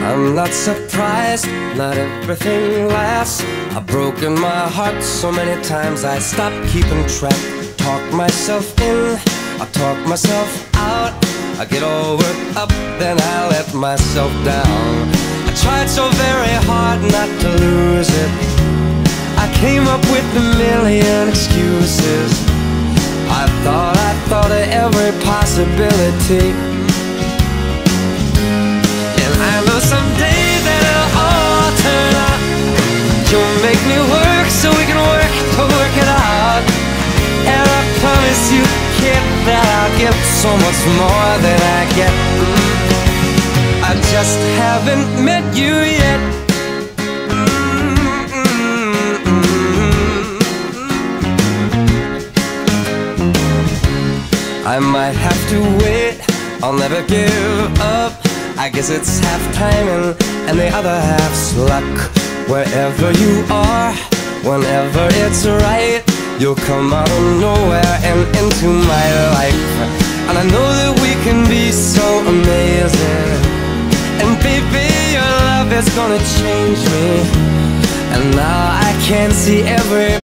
I'm not surprised, not everything lasts. I've broken my heart so many times I stopped keeping track. Talk myself in, I talk myself out. I get all worked up, then I let myself down. I tried so very hard not to lose it. I came up with a million excuses. I thought of every possibility. And I know someday that it'll all turn out. You'll make me work so we can work to work it out. And I promise you, kid, that I'll give so much more than I get. I just haven't met you yet. I might have to wait, I'll never give up. I guess it's half timing and the other half's luck. Wherever you are, whenever it's right, you'll come out of nowhere and into my life. And I know that we can be so amazing. And baby, your love is gonna change me. And now I can see every